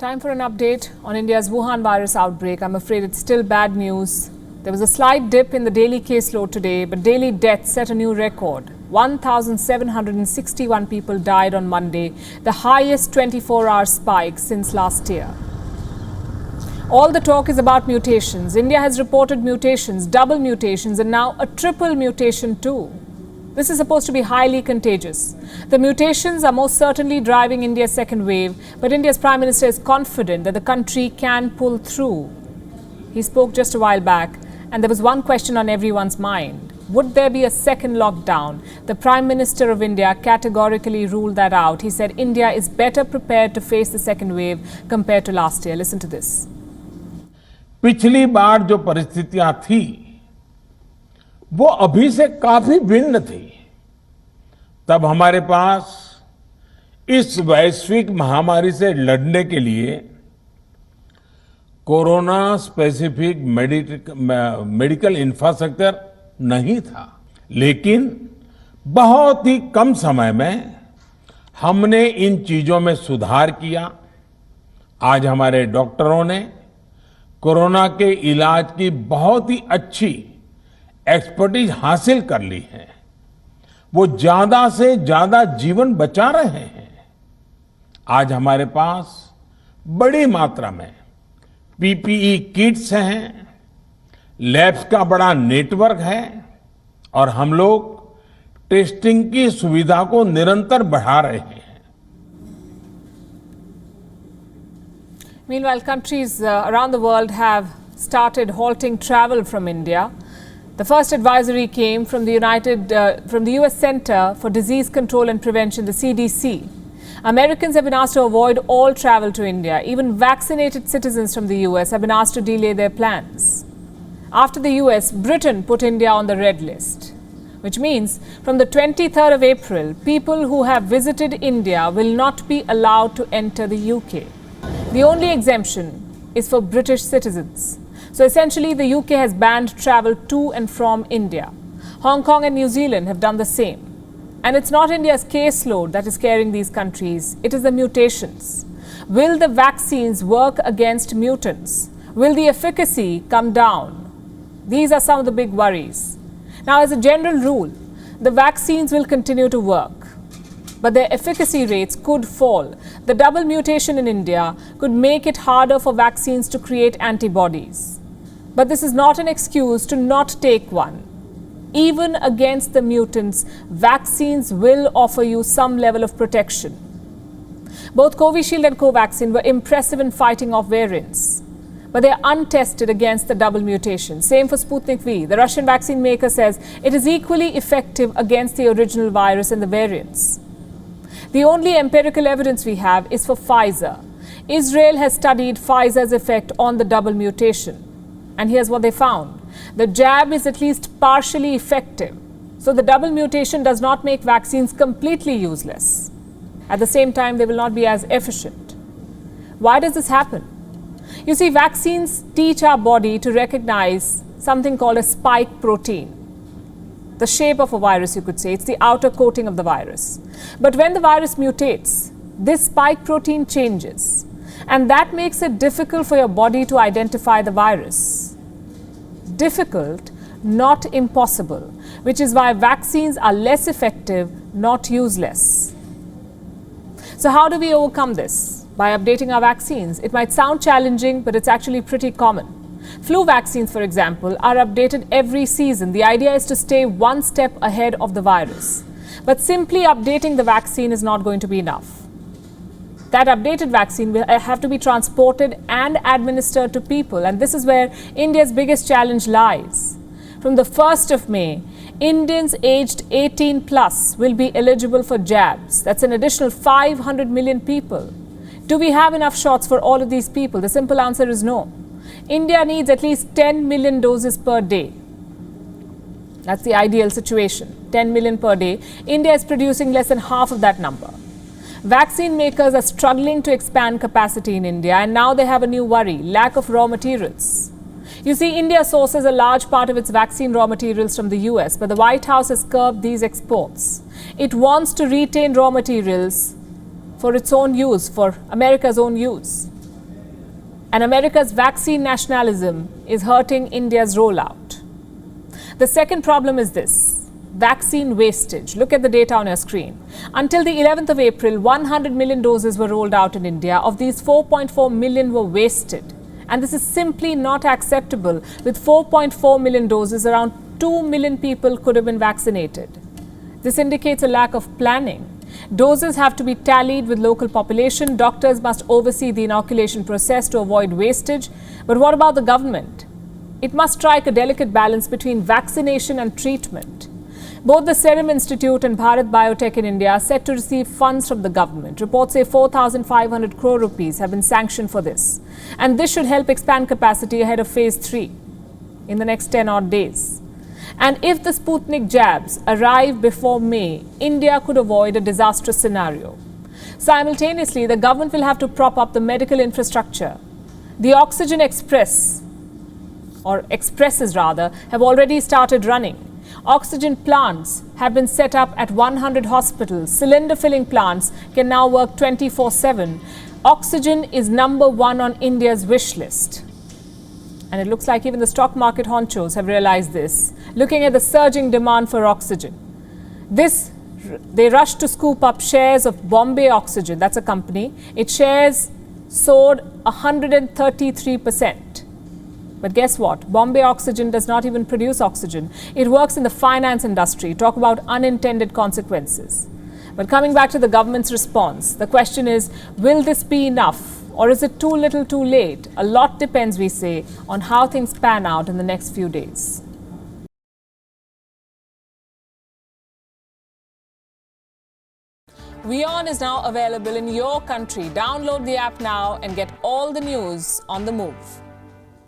Time for an update on India's Wuhan virus outbreak. I'm afraid it's still bad news. There was a slight dip in the daily caseload today, but daily deaths set a new record. 1,761 people died on Monday, the highest 24-hour spike since last year. All the talk is about mutations. India has reported mutations, double mutations, and now a triple mutation too. This is supposed to be highly contagious. The mutations are most certainly driving India's second wave, but India's Prime Minister is confident that the country can pull through. He spoke just a while back, and there was one question on everyone's mind. Would there be a second lockdown? The Prime Minister of India categorically ruled that out. He said India is better prepared to face the second wave compared to last year. Listen to this. पिछली बार जो परिस्थितियां थी वो अभी से काफी भिन्न थी। तब हमारे पास इस वैश्विक महामारी से लड़ने के लिए कोरोना स्पेसिफिक मेडिकल इंफ्रास्ट्रक्चर नहीं था, लेकिन बहुत ही कम समय में हमने इन चीजों में सुधार किया। आज हमारे डॉक्टरों ने कोरोना के इलाज की बहुत ही अच्छी एक्सपर्टीज हासिल कर ली है। वो ज्यादा से ज्यादा जीवन बचा रहे हैं। आज हमारे पास बड़ी मात्रा में पीपीई किट्स हैं, लैब्स का बड़ा नेटवर्क है और हम लोग टेस्टिंग की सुविधा को निरंतर बढ़ा रहे हैं। Meanwhile, countries around the world have started halting travel from India. The first advisory came from the US Center for Disease Control and Prevention, the CDC. Americans have been asked to avoid all travel to India. Even vaccinated citizens from the US have been asked to delay their plans. After the US, Britain put India on the red list, which means from the 23rd of April, people who have visited India will not be allowed to enter the UK. The only exemption is for British citizens. So essentially, the UK has banned travel to and from India. Hong Kong and New Zealand have done the same. And it's not India's caseload that is scaring these countries, it is the mutations. Will the vaccines work against mutants? Will the efficacy come down? These are some of the big worries. Now, as a general rule, the vaccines will continue to work, but their efficacy rates could fall. The double mutation in India could make it harder for vaccines to create antibodies. But this is not an excuse to not take one. Even against the mutants, vaccines will offer you some level of protection. Both Covishield and Covaxin were impressive in fighting off variants, but they are untested against the double mutation. Same for Sputnik V. The Russian vaccine maker says it is equally effective against the original virus and the variants. The only empirical evidence we have is for Pfizer. Israel has studied Pfizer's effect on the double mutation. And here's what they found. The jab is at least partially effective. So the double mutation does not make vaccines completely useless. At the same time, they will not be as efficient. Why does this happen? You see, vaccines teach our body to recognize something called a spike protein. The shape of a virus, you could say. It's the outer coating of the virus. But when the virus mutates, this spike protein changes. And that makes it difficult for your body to identify the virus. Difficult, not impossible, which is why vaccines are less effective, not useless. So how do we overcome this? By updating our vaccines. It might sound challenging, but it's actually pretty common. Flu vaccines, for example, are updated every season. The idea is to stay one step ahead of the virus. But simply updating the vaccine is not going to be enough. That updated vaccine will have to be transported and administered to people. And this is where India's biggest challenge lies. From the 1st of May, Indians aged 18 plus will be eligible for jabs. That's an additional 500 million people. Do we have enough shots for all of these people? The simple answer is no. India needs at least 10 million doses per day. That's the ideal situation, 10 million per day. India is producing less than half of that number. Vaccine makers are struggling to expand capacity in India, and now they have a new worry, lack of raw materials. You see, India sources a large part of its vaccine raw materials from the US, but the White House has curbed these exports. It wants to retain raw materials for its own use, for America's own use. And America's vaccine nationalism is hurting India's rollout. The second problem is this: vaccine wastage. Look at the data on your screen. Until the 11th of April, 100 million doses were rolled out in India. Of these, 4.4 million were wasted. And this is simply not acceptable. With 4.4 million doses, around 2 million people could have been vaccinated. This indicates a lack of planning. Doses have to be tallied with local population. Doctors must oversee the inoculation process to avoid wastage. But what about the government? It must strike a delicate balance between vaccination and treatment. Both the Serum Institute and Bharat Biotech in India are set to receive funds from the government. Reports say 4,500 crore rupees have been sanctioned for this. And this should help expand capacity ahead of phase 3 in the next 10 odd days. And if the Sputnik jabs arrive before May, India could avoid a disastrous scenario. Simultaneously, the government will have to prop up the medical infrastructure. The Oxygen Express, or expresses rather, have already started running. Oxygen plants have been set up at 100 hospitals. Cylinder filling plants can now work 24/7. Oxygen is number one on India's wish list. And it looks like even the stock market honchos have realized this, looking at the surging demand for oxygen. They rushed to scoop up shares of Bombay Oxygen, that's a company. Its shares soared 133%. But guess what? Bombay Oxygen does not even produce oxygen. It works in the finance industry. Talk about unintended consequences. But coming back to the government's response, the question is, will this be enough? Or is it too little too late? A lot depends, we say, on how things pan out in the next few days. WION is now available in your country. Download the app now and get all the news on the move.